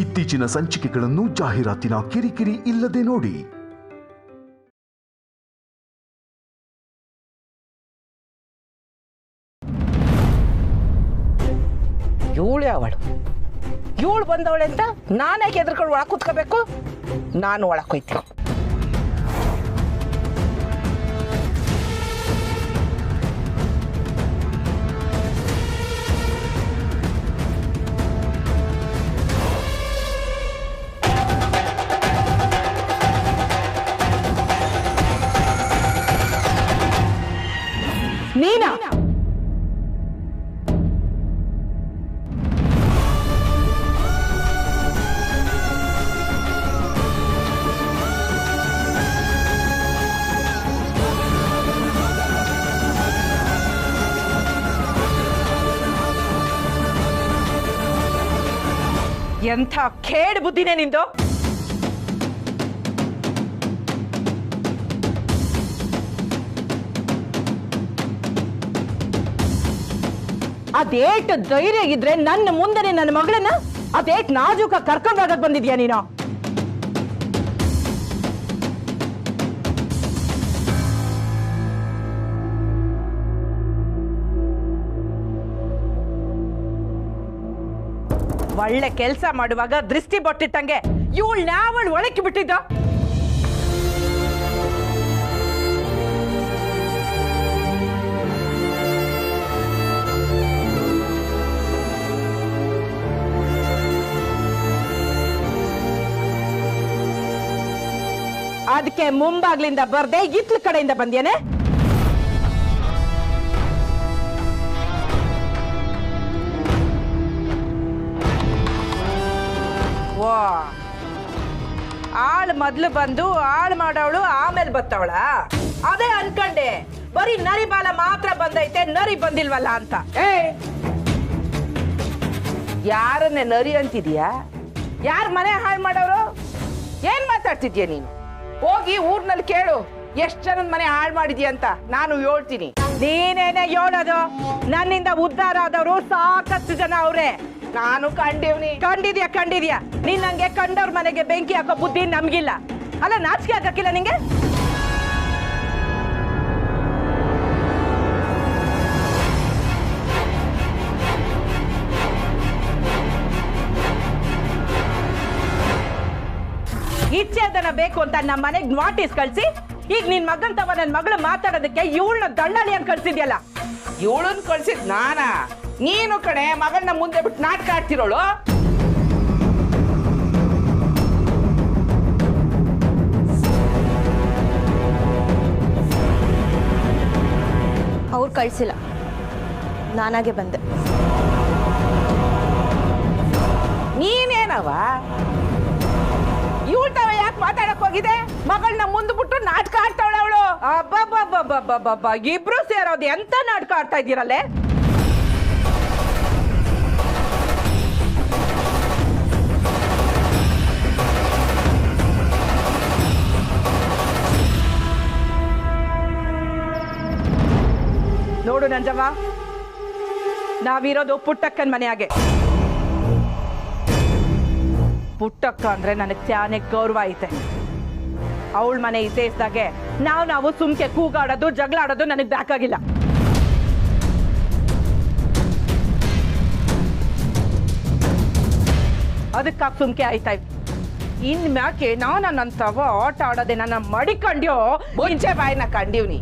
ಇತ್ತೀಚಿನ ಸಂಚಿಕೆಗಳನ್ನು ಜಾಹೀರಾತಿನ ಕಿರಿಕಿರಿ ಇಲ್ಲದೆ ನೋಡಿ. ಇವಳು ಬಂದವಳೆ ಅಂತ ನಾನೇ ಎದ್ರಕೊಂಡು ಒಳಗೆ ಕೂತ್ಕೋಬೇಕು. ನಾನು ಒಳಗೆ ಹೋಯ್ತೀನಿ. ನೀನಾ? ಎಂಥ ಖೇಡ್ ಬುದ್ಧಿನೇ ನಿಂದು. ಅದೇಟ್ ಧೈರ್ಯ ಇದ್ರೆ ನನ್ನ ಮುಂದೆ ನನ್ನ ಮಗಳನ್ನ ಅದೇಟ್ ನಾಜೂಕ ಕರ್ಕೊಂಡು ಹೋಗಕ್ ಬಂದಿದ್ಯಾ ನೀನು? ಒಳ್ಳೆ ಕೆಲಸ ಮಾಡುವಾಗ ದೃಷ್ಟಿ ಬೊಟ್ಟಿಟ್ಟಂಗೆ ಇವಳು ನಾವಳು ಒಳಕ್ಕೆ ಬಿಟ್ಟಿದ್ದ. ಅದಕ್ಕೆ ಮುಂಬಾಗ್ಲಿಂದ ಬರ್ದೆ ಇತ್ಲ ಕಡೆಯಿಂದ ಬಂದೇನೆ. ಓ, ಆಳ್ ಮೊದ್ಲು ಬಂದು ಆಳ್ ಮಾಡೋವಳು ಆಮೇಲೆ ಬತ್ತವಳ? ಅದೇ ಅನ್ಕಂಡೆ ಬರೀ ನರಿ ಬಾಲ ಮಾತ್ರ ಬಂದೈತೆ, ನರಿ ಬಂದಿಲ್ವಲ್ಲ ಅಂತ. ಯಾರನ್ನೇ ನರಿ ಅಂತಿದ್ಯಾ? ಯಾರ ಮನೆ ಹಾಳು ಮಾಡೋರು? ಏನ್ ಮಾತಾಡ್ತಿದ್ಯಾ ನೀನು? ಹೋಗಿ ಊರ್ನಲ್ಲಿ ಕೇಳು ಎಷ್ಟ್ ಜನದ ಮನೆ ಹಾಳು ಮಾಡಿದ್ಯಾ ಅಂತ. ನಾನು ಹೇಳ್ತೀನಿ. ನೀನೇನೆ ಹೇಳೋದು? ನನ್ನಿಂದ ಉದ್ಧಾರ ಆದವರು ಸಾಕಷ್ಟು ಜನ ಅವ್ರೆ. ನಾನು ಕಂಡಿದ್ಯಾ ನೀನ್ ನಂಗೆ ಕಂಡವ್ರ ಮನೆಗೆ ಬೆಂಕಿ ಹಾಕೋ ಬುದ್ಧಿ ನಮ್ಗಿಲ್ಲ ಅಲ್ಲ? ನಾಚಿಕೆ ಹಾಕಕ್ಕಿಲ್ಲ ನಿಂಗೆ? ಇಚ್ಛೆದನ ಬೇಕು ಅಂತ ನಮ್ಮ ಮನೆಗ್ ನೋಟಿಸ್ ಕಳ್ಸಿ ಈಗ ನಿನ್ ಮಗನ್ ತವ ನನ್ ಮಗಳು ಮಾತಾಡೋದಕ್ಕೆ ಇವಳನ್ನ ದಳ್ಳಾಳಿ ಅಂತ ಕಳ್ಸಿದ್ಯಲ್ಲ? ಇವಳನ್ನ ಕಳ್ಸಿದ್ ನಾನಾ? ನೀನು ಕಡೆ ಮಗಳನ್ನ ಮುಂದೆ ಬಿಟ್ಟು ನಾಟಕ ಆಡ್ತಿರೋಳು. ಅವ್ರು ಕಳ್ಸಿಲ್ಲ, ನಾನಾಗೆ ಬಂದೆ. ನೀನೇನವ ಇವಳ್ತವ ಯಾಕೆ ಮಾತಾಡಕ್ ಹೋಗಿದೆ? ಮಗಳನ್ನ ಮುಂದೆ ಬಿಟ್ಟು ನಾಟಕ ಆಡ್ತಾವಳೆ ಅವಳು. ಅಬ್ಬಬ್ಬಬ್ಬಬ್ಬಬ್ಬಬ್ಬ, ಇಬ್ರು ಸೇರೋದು ಎಂತ ನಾಟಕ ಆಡ್ತಾ ಇದ್ದೀರಲ್ಲೇ? ನೋಡು ನಂಜವ್ವ, ನಾವಿರೋದು ಪುಟ್ಟಕ್ಕನ ಮನೆಯಾಗೆ. ಪುಟ್ಟಕ್ಕ ಅಂದ್ರೆ ನನಗೆ ತ್ಯಾನೆ ಗೌರವ ಐತೆ. ಅವಳ ಮನೆ ಇದ್ದಾಗೆ ನಾವು ಸುಮ್ಕೆ ಕೂಗಾಡೋದು ಜಗಳ ಆಡೋದು ನನಗೆ ಬೇಕಾಗಿಲ್ಲ. ಅದಕ್ಕಾಗಿ ಸುಮ್ಕೆ ಆಯ್ತಾ ಇನ್ ಮ್ಯಾಕೆ ನಾನಂತವ ಆಟ ಆಡೋದೆ ನನ್ನ ಮಡಿಕಂಡ್ಯೋ ಮುಂಚೆ ಬಾಯಿನ ಕಂಡೀವ್ನಿ.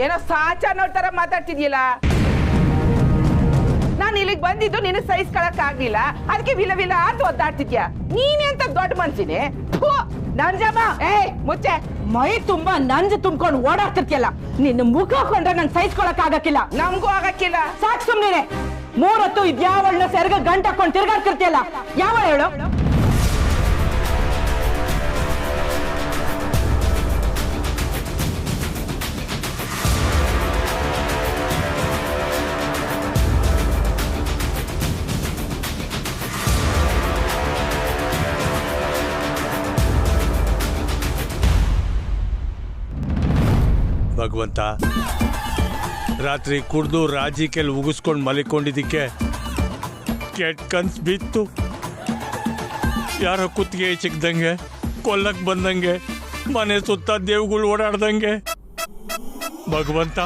ಏನೋ ಸಾಚ ನೋಡ್ತಾರ ಮಾತಾಡ್ತಿದ್ಯಲ್ಲ. ನಾನು ಇಲ್ಲಿಗೆ ಬಂದಿದ್ದು ನಿನ್ನ ಸಹಿಸ್ಕೊಳಕ್ ಆಗ್ಲಿಲ್ಲ, ಅದಕ್ಕೆ ವಿಲ ವಿಲ ಅಂತ ಒದ್ದಾಡ್ತಿದ್ಯಾ. ನೀನೇ ಅಂತ ದೊಡ್ಡ ಮನ್ಸಿನೇ. ನಂಜಮ್ಮ, ಮುಚ್ಚೆ. ಮೈ ತುಂಬಾ ನಂಜು ತುಂಬ್ಕೊಂಡು ಓಡಾಡ್ತಿರ್ತಿಯಲ್ಲ, ನಿನ್ನ ಮುಖ ಕೊಂಡ್ರೆ ನಂಗೆ ಸಹಿಸ್ಕೊಳಕ್ ಆಗಕ್ಕಿಲ್ಲ. ನಮಗೂ ಆಗಕ್ಕಿಲ್ಲ. ಸಾಕ್ ಸುಮ್ನೆ. 3 ಹೊತ್ತು ಇದ್ಯಾವಳನ್ನ ಸೆರಗ ಗಂಟ ಹಾಕೊಂಡು ತಿರ್ಗಾಡ್ತಿರ್ತಿಯಲ್ಲ, ಯಾವಳ ಹೇಳು? ಭಗವಂತ, ರಾತ್ರಿ ಕುಡ್ದು ರಾಜಿ ಕೆಲ್ ಉಗಿಸ್ಕೊಂಡು ಮಲಿಕೊಂಡಿದ್ದಕ್ಕೆ ಕೆಟ್ಟ ಕನ್ಸು ಬಿತ್ತು. ಯಾರೋ ಕುತ್ತಿಗೆ ಚಿಕ್ಕದಂಗೆ, ಕೊಲ್ಲಕ್ ಬಂದಂಗೆ, ಮನೆ ಸುತ್ತ ದೇವ್ಗಳು ಓಡಾಡ್ದಂಗೆ. ಭಗವಂತ,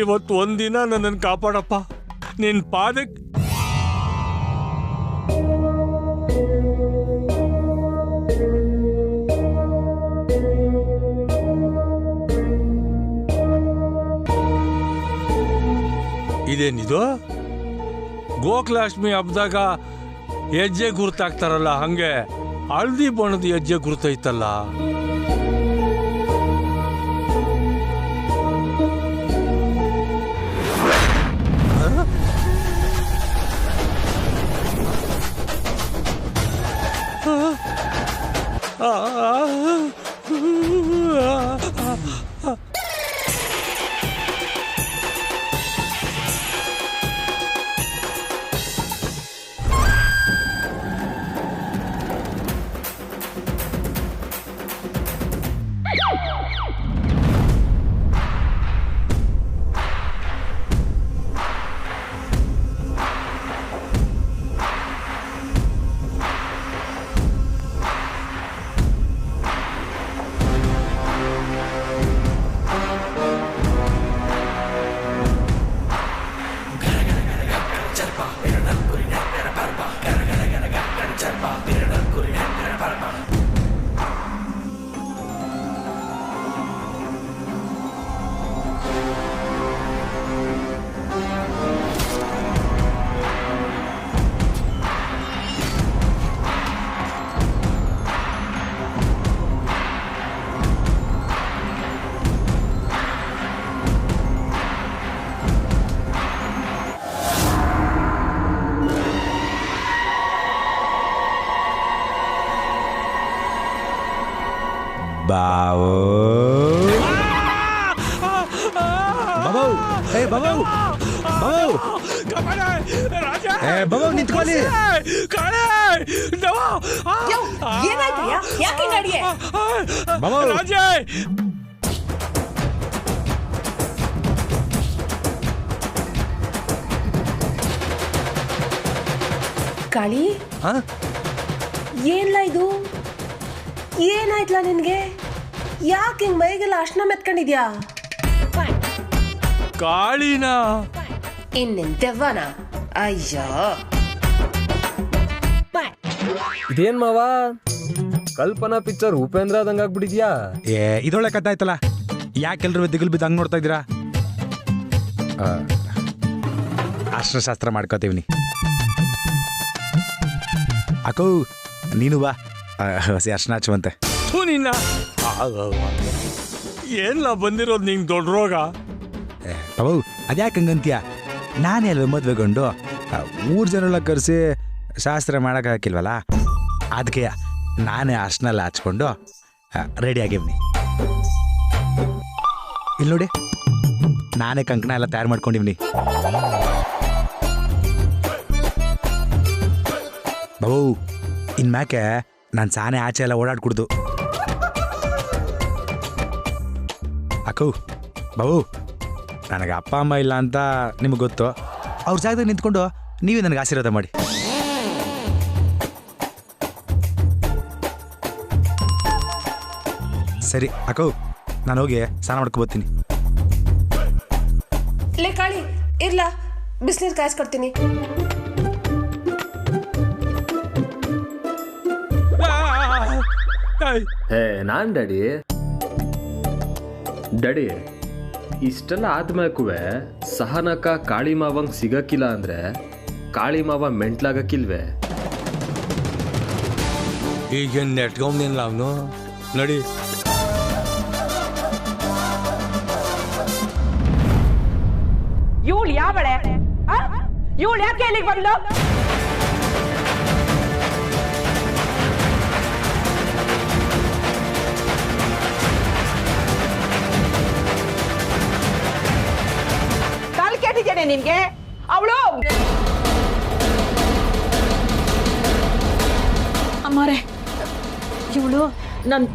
ಇವತ್ತು ಒಂದಿನ ನನ್ನನ್ನು ಕಾಪಾಡಪ್ಪ. ನಿನ್ನ ಪಾದಕ್ಕೆ ಇದೇನಿದು? ಗೋಕುಲಾಷ್ಟಮಿ ಹಬ್ಬದಾಗ ಹೆಜ್ಜೆ ಗುರುತಾಗ್ತಾರಲ್ಲ, ಹಂಗೆ ಹಳದಿ ಬಣ್ಣದ ಹೆಜ್ಜೆ ಗುರುತೈತಲ್ಲ. ಬಾವು ಬಾಬು, ಏ ಬಾಬು, ಬಾಬು, ಏ ಬಾಬು ನಿಂತ್ಕೊಳ್ಳಿ. ಬಾಬು ಕಾಳಿ, ಏನ್ಲ ಇದು? ಏನಾಯ್ತಲ್ಲ ನಿನ್ಗೆ? ಯಾಕೆ ಹಿಂಗ್ ಮೈಗೆಲ್ಲ ಅರ್ಶನ ಮೆತ್ಕೊಂಡಿದ್ಯಾ? ಕಾಳಿನ ಇನ್ನೇನ್ ದೆವ್ವನ? ಅಯ್ಯೋ, ಇದೇನ್ ಮಾವ, ಕಲ್ಪನಾ ಪಿಕ್ಚರ್ ಉಪೇಂದ್ರ ಆದಂಗ ಆಗ್ಬಿಟ್ಟಿದ್ಯಾ? ಇದೊಳ್ಳೆ ಕಥೆ ಆಯ್ತಲ್ಲ, ಯಾಕೆಲ್ರು ದಿಗಲ್ ಬಿದ್ದು ಹಂಗ್ ನೋಡ್ತಾ ಇದ್ದೀರಾ? ಅಸ್ತ್ರಶಾಸ್ತ್ರ ಮಾಡ್ಕೋತೀವಿ. ಅಕ್ಕೋ ನೀನು ಬಾ, ಹಸಿ ಅರ್ಶನ ಹಚ್ಚುವಂತೆ. ನಿನ್ನ ಏನ್ಲ ಬಂದಿರೋದು ನಿಂಗೆ ದೊಡ್ಡ ರೋಗ? ಬಾಬು ಅದ್ಯಾಕೆ ಹಂಗಂತೀಯ? ನಾನೇ ಅಲ್ವ ಮದ್ವೆಗೊಂಡು ಮೂರು ಜನರೆಲ್ಲ ಕರೆಸಿ ಶಾಸ್ತ್ರ ಮಾಡೋಕೆ ಹಾಕಿಲ್ವಲ್ಲ, ಅದಕ್ಕೆ ನಾನೇ ಅರ್ಶನೆಲ್ಲ ಹಚ್ಕೊಂಡು ರೆಡಿ ಆಗಿವ್ನಿ. ಇಲ್ಲಿ ನೋಡಿ, ನಾನೇ ಕಂಕಣ ಎಲ್ಲ ತಯಾರು ಮಾಡ್ಕೊಂಡಿವ್ನಿ. ಬಾಬು ಇನ್ಮ್ಯಾಕೆ ನಾನು ಸಾನೆ ಆಚೆ ಎಲ್ಲ ಓಡಾಡ್ಕೊಡ್ದು. ಅಕ್ಕೋ ಬಾಬು, ನನಗೆ ಅಪ್ಪ ಅಮ್ಮ ಇಲ್ಲ ಅಂತ ನಿಮಗೆ ಗೊತ್ತು. ಅವ್ರ ಜಾಗದಾಗ ನಿಂತ್ಕೊಂಡು ನೀವೇ ನನಗೆ ಆಶೀರ್ವಾದ ಮಾಡಿ. ಸರಿ ಅಕ್ಕೋ, ನಾನು ಹೋಗಿ ಸ್ನಾನ ಮಾಡ್ಕೊಬತ್ತೀನಿ. ಲೇ ಕಾಳಿ, ಇರ್ಲಾ, ಬಿಸಿನೀರು ಕಾಯಿಸ್ಕೊಡ್ತೀನಿ. ಹೇ ನಾನ್ ಡ್ಯಾಡಿ ಇಷ್ಟೆಲ್ಲ ಆದ್ಮ್ಯಾಕೂ ಸಹನಕ ಕಾಳಿ ಮಾವಂಗ್ ಸಿಗಕ್ಕಿಲ್ಲ ಅಂದ್ರೆ ಕಾಳಿ ಮಾವ ಮೆಂಟ್ಲಾಗಕ್ಕಿಲ್ವೇ? ಈಗ ನೆಟ್ಕೊಂಡ್ನಿಲ್ಲ ಅವನು. ನೋಡಿ, ಇವಳು ಯಾವಳೆ? ಇವಳು ಯಾಕೆ ಇಲ್ಲಿಗೆ ಬಂದ್ಲು? ಕೆಟ್ಟಿದ್ದೇನೆ ನಿನ್ಗೆ? ಅವಳು ಅಮ್ಮರೇ, ಇವಳು ನನ್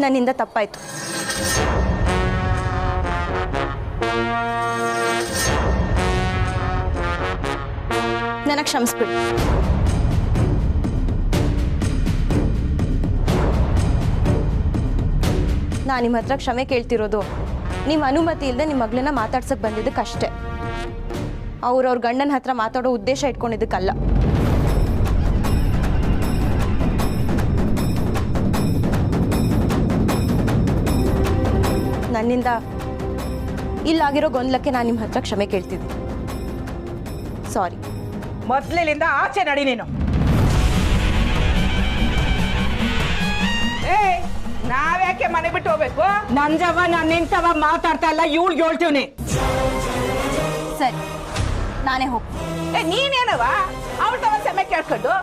ನನ್ನಿಂದ ತಪ್ಪಾಯ್ತು. ನನಗೆ ಕ್ಷಮಿಸ್ಬಿಡಿ. ನಾನು ನಿಮ್ಮ ಹತ್ರ ಕ್ಷಮೆ ಕೇಳ್ತಿರೋದು ನಿಮ್ಮ ಅನುಮತಿ ಇಲ್ಲದೆ ನಿಮ್ಮ ಮಗಳನ್ನ ಮಾತಾಡ್ಸಕ್ಕೆ ಬಂದಿದ್ದಕ್ಕಷ್ಟೇ. ಅವ್ರವ್ರ ಗಂಡನ ಹತ್ರ ಮಾತಾಡೋ ಉದ್ದೇಶ ಇಟ್ಕೊಂಡಿದ್ದಕ್ಕಲ್ಲ. ನನ್ನಿಂದ ಇಲ್ಲಾಗಿರೋ ಗೊಂದಲಕ್ಕೆ ನಾನು ನಿಮ್ಮ ಹತ್ರ ಕ್ಷಮೆ ಕೇಳ್ತಿದ್ದೆ. ಸಾರಿ. ಮೊದ್ಲಿನಿಂದ ಆಚೆ ನಡಿ ನೀನು. ಏಯ್, ನಾವ್ಯಾಕೆ ಮನೆ ಬಿಟ್ಟು ಹೋಗ್ಬೇಕು? ನಂಜವ ನಾನು ನಿಂತವ ಮಾತಾಡ್ತಾ ಇಲ್ಲ, ಇವಳಿಗೆ ಹೇಳ್ತೀವಿ. ಸರಿ, ನಾನೇ ಹೋಗ್ತೀನಿ. ಏ, ನೀನೇನವ ಅವಳ ತವ ಸಮಯ ಕೇಳ್ಕೊಂಡು?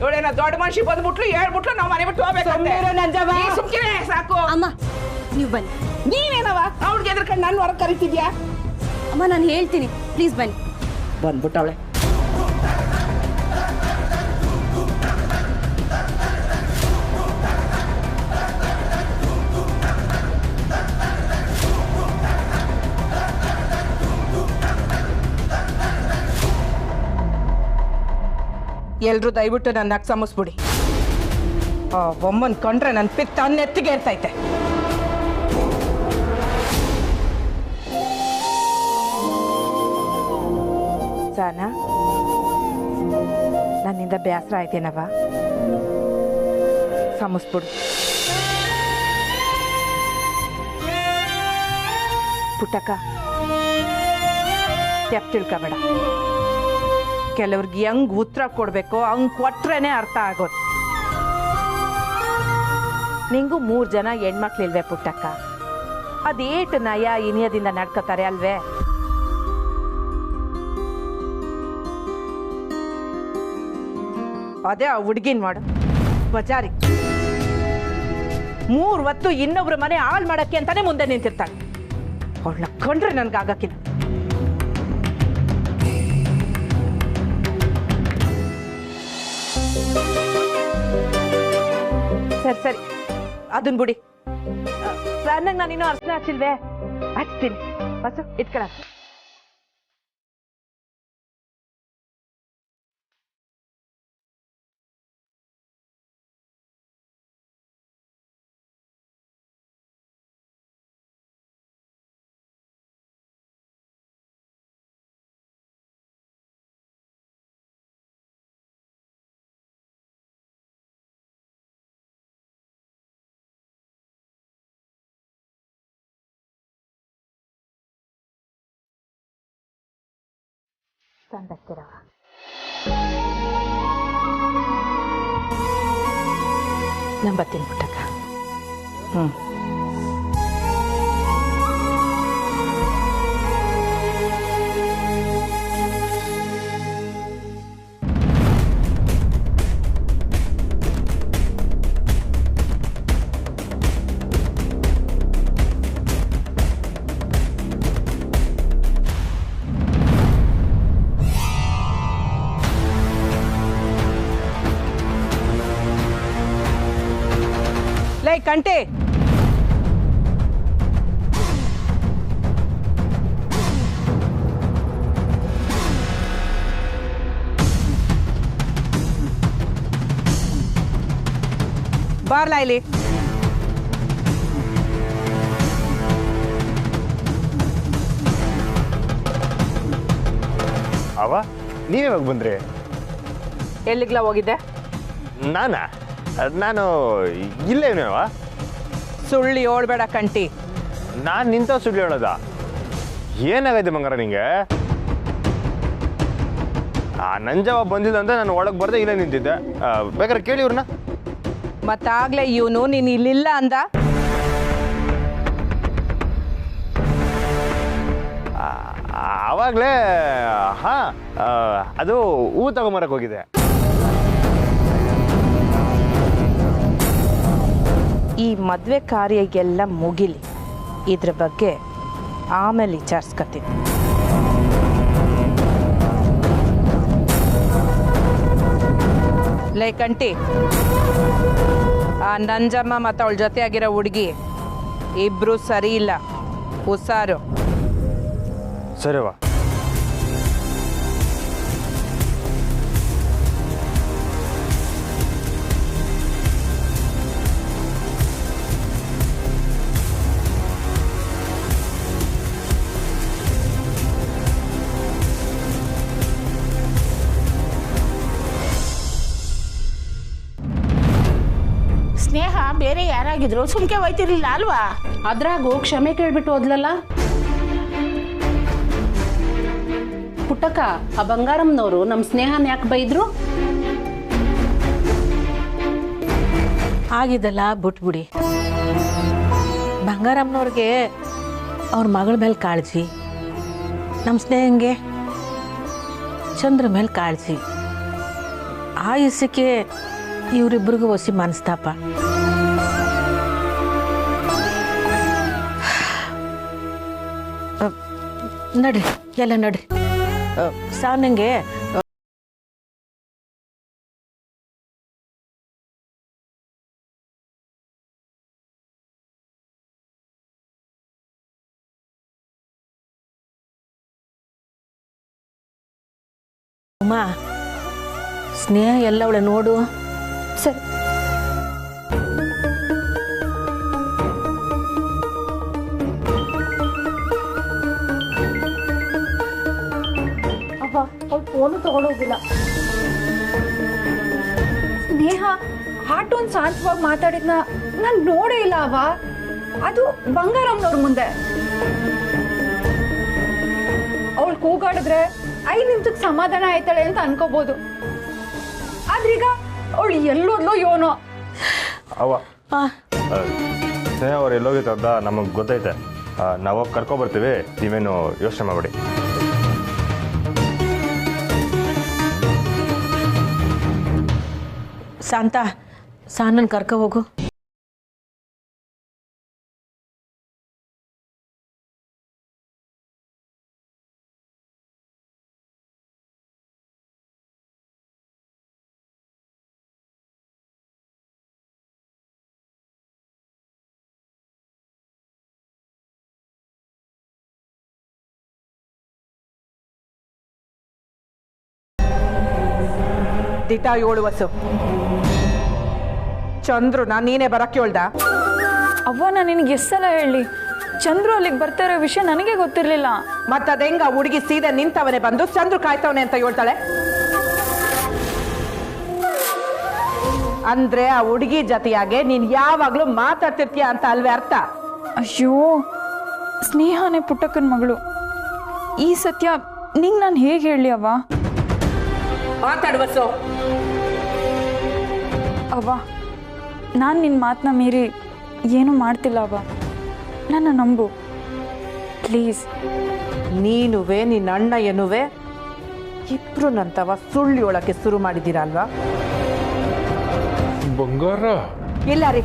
ಇವಳೇನ ದೊಡ್ಡ ಮನುಷ್ಯ ಬಂದ್ಬಿಟ್ಲು ಹೇಳ್ಬಿಟ್ಲು ನಾವು ಮನೆ ಬಿಟ್ಟು ಹೋಗ್ಬೇಕು. ನಂಜವ ಸುಮ್ಕಿರೆ ಸಾಕು. ಅಮ್ಮ, ನೀವು ಬನ್ನಿ. ನೀನೇನವ ಅವಳಿಗೆ ಎದ್ರಕಂಡು ನಾನು ಹೊರಗೆ ಕರಿತಿದ್ಯಾ? ಅಮ್ಮ, ನಾನು ಹೇಳ್ತೀನಿ, ಪ್ಲೀಸ್ ಬನ್ನಿ. ಬಂದ್ಬಿಟ್ಟವಳೆ. ಎಲ್ರು ದಯವಿಟ್ಟು ನನ್ನ ಕ್ಷಮಿಸ್ಬಿಡಿ. ಬೊಮ್ಮನ್ ಕಂಡ್ರೆ ನನ್ನ ಪಿತ್ತ ನೆತ್ತಿಗೆ ಇರ್ತೈತೆ. ಜಾನ, ನನ್ನಿಂದ ಬೇಸರ ಆಯ್ತೇನವ? ಕ್ಷಮಿಸ್ಬಿಡು. ಪುಟ್ಟಕ್ಕ, ತೆಪ್ಪ ತಿಳ್ಕೊಬೇಡ. ಕೆಲವ್ರಿಗೆ ಹೆಂಗ್ ಉತ್ತರ ಕೊಡ್ಬೇಕು ಹಂಗ್ ಕೊಟ್ರೇನೆ ಅರ್ಥ ಆಗೋದು. ನಿಂಗೂ 3 ಜನ ಹೆಣ್ಮಕ್ಳಿಲ್ವೇ ಪುಟ್ಟಕ್ಕ? ಅದೇಟು ನಯ ಇನಿಯದಿಂದ ನಡ್ಕೋತಾರೆ ಅಲ್ವೇ? ಅದೇ ಆ ಹುಡ್ಗಿನ್ ಮಾಡು ಬಜಾರಿ. 3 ಹೊತ್ತು ಇನ್ನೊಬ್ರು ಮನೆ ಹಾಳು ಮಾಡಕ್ಕೆ ಅಂತಾನೆ ಮುಂದೆ ನಿಂತಿರ್ತಾಳೆ. ಅವಳನ್ನ ಕೊಂಡ್ರೆ ನನ್ಗಾಗಕ್ಕಿಲ್ಲ. ಸರಿ ಸರಿ, ಅದನ್ ಬಿಡಿ. ಫ್ಯಾನ್ನಾಗ ನಾನಿನ್ನೂ ಅರ್ಶನ ಹಚ್ಚಿಲ್ವೇ? ಹಚ್ತೀನಿ. ಬಸ್ಸು ಇಟ್ಕೊಳ. ತಂದಕ್ಕಿರವ. ನಂಬತ್ತೀನಿ ಪುಟ್ಟಕ್ಕ. ಲೈ ಕಂಟೆ, ಬಾರ್ಲಾ ಇಲ್ಲಿ. ಅವ ನೀವ್ಯಾವಾಗ ಬಂದ್ರಿ? ಎಲ್ಲಿಗ್ಲ ಹೋಗಿದ್ದೆ? ನಾನು ಇಲ್ಲೇನವ? ಸುಳ್ಳಿ ಓಡ್ಬೇಡ ಕಂಟಿ. ನಾನು ನಿಂತ ಸುಳ್ಳು ಹೇಳೋದ? ಏನಾಗೈತೆ ಮಂಗಾರ ನಿಂಗೆ? ನಂಜವ ಬಂದಿದ್ದಂತ ನಾನು ಒಳಗೆ ಬರ್ದೆ ಇಲ್ಲೇ ನಿಂತಿದ್ದೆ. ಬೇಕಾದ್ರೆ ಕೇಳಿ ಇವ್ರನ್ನ. ಮತ್ತಾಗ್ಲೇ ಇವನು ನೀನು ಇಲ್ಲಿಲ್ಲ ಅಂದ? ಆವಾಗಲೇ ಅದು ಹೂ ತಗೊಂಬರಕ್ಕೆ ಹೋಗಿದೆ. ಈ ಮದುವೆ ಕಾರ್ಯ ಎಲ್ಲ ಮುಗಿಲಿ, ಇದ್ರ ಬಗ್ಗೆ ಆಮೇಲೆ ವಿಚಾರಿಸ್ಕೊತೀನಿ. ಲೇ ಕಂಟಿ, ಆ ನಂಜಮ್ಮ ಮತ್ತು ಅವಳ ಜೊತೆ ಆಗಿರೋ ಹುಡುಗಿ ಇಬ್ರು ಸರಿ ಇಲ್ಲ, ಹುಷಾರು. ಸರಿವಾ. ಸ್ನೇಹ ಬೇರೆ ಯಾರಾಗಿದ್ರು ಸುಮ್ಕೆ ಹೋಯ್ತಿರ್ಲಿಲ್ಲ ಅಲ್ವಾ? ಅದ್ರಾಗೂ ಕ್ಷಮೆ ಕೇಳ್ಬಿಟ್ಟು ಹೋದ್ಲಲ್ಲ. ಪುಟ್ಟಕ್ಕ, ಆ ಬಂಗಾರಮ್ಮನವರು ನಮ್ಮ ಸ್ನೇಹನ ಯಾಕೆ ಬೈದ್ರು? ಆಗಿದ್ದಲ್ಲ ಬಿಟ್ಬಿಡಿ. ಬಂಗಾರಮ್ಮನವ್ರಿಗೆ ಅವ್ರ ಮಗಳ ಮೇಲೆ ಕಾಳಜಿ, ನಮ್ಮ ಸ್ನೇಹಂಗೆ ಚಂದ್ರ ಮೇಲೆ ಕಾಳಜಿ. ಆ ಇಸಕ್ಕೆ ಇವರಿಬ್ಬರಿಗೂ ಹೊಸಿ ಮನಸ್ತಾಪ. ನಡ್ರಿ ಎಲ್ಲ ನಡ್ರಿ. ಸಾನಂಗೆ ಉಮಾ, ಸ್ನೇಹ ಎಲ್ಲ ಅವಳೆ ನೋಡು. ಸರಿ. ಅವ್ವ, ಅವ್ಳು ಫೋನು ತಗೊಂಡೋಗಿಲ್ಲ. ಸ್ನೇಹ ಆಟೋನ್ ಶಾಂತವಾಗಿ ಮಾತಾಡಿದ್ನ ನಾನು ನೋಡೇ ಇಲ್ಲ ಅವ. ಅದು ಬಂಗಾರಮ್ಮನವ್ರ ಮುಂದೆ. ಅವಳು ಕೂಗಾಡಿದ್ರೆ 5 ನಿಮಿಷಕ್ಕೆ ಸಮಾಧಾನ ಆಯ್ತಾಳೆ ಅಂತ ಅನ್ಕೋಬಹುದು. ಆದ್ರೀಗ ಅವಳು ಎಲ್ಲೋದ್ಲೋ ಯೋನೋ. ಅವ್ವ, ಸ್ನೇಹ ಅವ್ರು ಎಲ್ಲೋಗಿತ್ತು ಅಂತ ನಮಗೆ ಗೊತ್ತೈತೆ. ನಾವು ಕರ್ಕೊಬರ್ತೀವಿ, ನೀವೇನು ಯೋಚನೆ ಮಾಡಬೇಡಿ. ಶಾಂತ, ಸಾನನ್ ಕರ್ಕೊ ಹೋಗು. ದಿಟ 7 ವಸು. ಚಂದ್ರು ನೀನೇ ಬರಕ್ಕೆ ಹೇಳ್ದ? ಅವ್ವ, ನಾನು ನಿನಗೆ ಎಷ್ಟು ಸಲ ಹೇಳಿ, ಚಂದ್ರು ಅಲ್ಲಿಗೆ ಬರ್ತಾ ಇರೋ ವಿಷಯ ನನಗೆ ಗೊತ್ತಿರಲಿಲ್ಲ. ಮತ್ತದೆಂಗ ಹುಡುಗಿ ಸೀದಾ ನಿಂತವನೇ ಬಂದು ಚಂದ್ರು ಕಾಯ್ತವನೆ ಅಂತ ಹೇಳ್ತಾಳೆ? ಅಂದ್ರೆ ಆ ಹುಡುಗಿ ಜೊತೆಯಾಗೆ ನೀನ್ ಯಾವಾಗ್ಲೂ ಮಾತಾಡ್ತಿರ್ತೀಯ ಅಂತ ಅಲ್ವೇ ಅರ್ಥ? ಅಯ್ಯೋ, ಸ್ನೇಹನೇ ಪುಟ್ಟಕ್ಕನ ಮಗಳು. ಈ ಸತ್ಯ ನಿಂಗೆ ನಾನು ಹೇಗೆ ಹೇಳಲಿ ಅವ್ವ? ಮಾತಾಡುವಸೋ. ಅವ್ವ, ನಾನು ನಿನ್ನ ಮಾತನ್ನ ಮೀರಿ ಏನೂ ಮಾಡ್ತಿಲ್ಲ ಅವ್ವ, ನನ್ನ ನಂಬು ಪ್ಲೀಸ್. ನೀನುವೆ ನಿನ್ನ ಅಣ್ಣ ಎನ್ನುವೆ ಇಬ್ರು ನಂತವ ಸುಳ್ಳು ಹೇಳಕ್ಕೆ ಶುರು ಮಾಡಿದ್ದೀರಾ ಅಲ್ವಾ? ಬಂಗಾರ ಇಲ್ಲ ರೀ,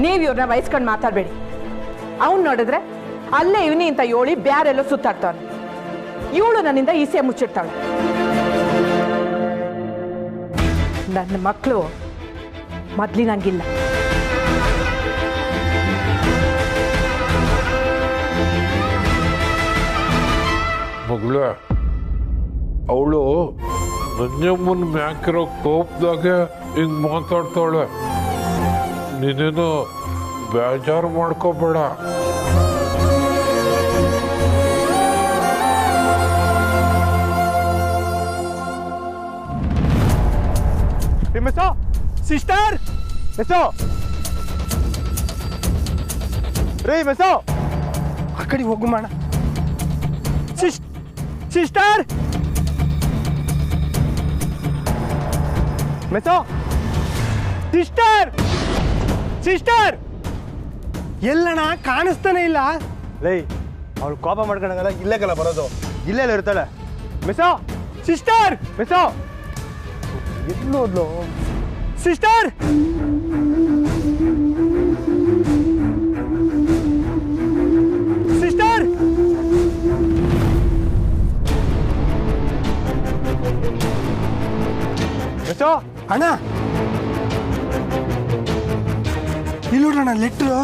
ನೀವು ಇವ್ರನ್ನ ವಹಿಸ್ಕೊಂಡು ಮಾತಾಡಬೇಡಿ. ಅವನು ನೋಡಿದ್ರೆ ಅಲ್ಲೇ ಇವನಿ ಅಂತ ಹೇಳಿ ಬ್ಯಾರೆಲ್ಲೋ ಸುತ್ತಾಡ್ತಾನೆ. ಇವಳು ನನ್ನಿಂದ ಈಸೆ ಮುಚ್ಚಿಡ್ತಾಳೆ. ನನ್ನ ಮಕ್ಕಳು ಮೊದ್ಲಿನಂಗಿಲ್ಲ. ಮಗಳ ಅವಳು ನಂಜಮ್ಮನ ಮ್ಯಾಕಿರೋ ಕೋಪದಾಗೆ ಹಿಂಗ್ ಮಾತಾಡ್ತಾಳೆ. ನೀನೇನು ಬೇಜಾರು ಮಾಡ್ಕೋಬೇಡ. ಮಿಸ್ಸೋ, ಸಿಸ್ಟರ್, ಮಿಸ್ಸೋ ರೀ, ಮಿಸ್ಸೋ ಆ ಕಡೆ ಹೋಗು ಮಾಡ. ಸಿಸ್ಟರ್, ಮಿಸ್ಸೋ, ಸಿಸ್ಟರ್, ಸಿಸ್ಟರ್ ಎಲ್ಲಣ್ಣ ಕಾಣಿಸ್ತಾನೆ ಇಲ್ಲ. ಲೈ, ಅವಳು ಕೋಪ ಮಾಡ್ಕೊಂಡಂಗಲ್ಲ, ಇಲ್ಲೇಕಲ್ಲ ಬರೋದು, ಇಲ್ಲೆಲ್ಲ ಇರ್ತಾಳೆ. ಮಿಸ್ಸೋ, ಸಿಸ್ಟರ್, ಮಿಸ್ಸೋ ಎಲ್ಲೋದ್ಲು? ಸಿಸ್ಟರ್, ಸಿಸ್ಟರ್, ಎಷ್ಟೋ ಅಣ್ಣ ಇಲ್ಲಿ ನೋಡ್ರಣ್ಣ ಲೆಟ್ರು.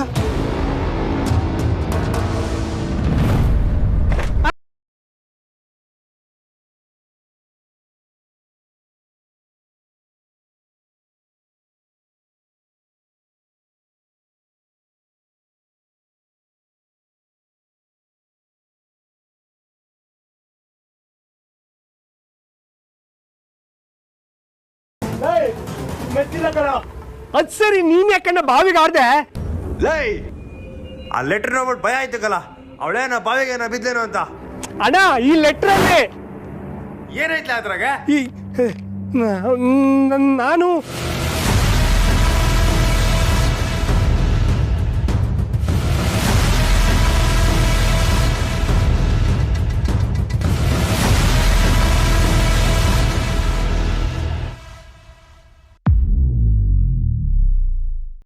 ಅದ್ ಸರಿ ನೀನ್ ಯಾಕಣ್ಣ ಬಾವಿಗೆ ಆಡ್ದೆ? ಲೈ ಆ ಲೆಟರ್ ನೋಡ್ಬಿಟ್ಟು ಭಯ ಆಯ್ತಕ್ಕಲ್ಲ, ಅವಳೇನ ಬಾವಿಗೆ ನಾ ಬಿದ್ದೇನು ಅಂತ. ಅಣ್ಣ ಈ ಲೆಟರ್ ಅಲ್ಲಿ ಏನಾಯ್ತಲ್ಲ ಅದ್ರಾಗ? ನಾನು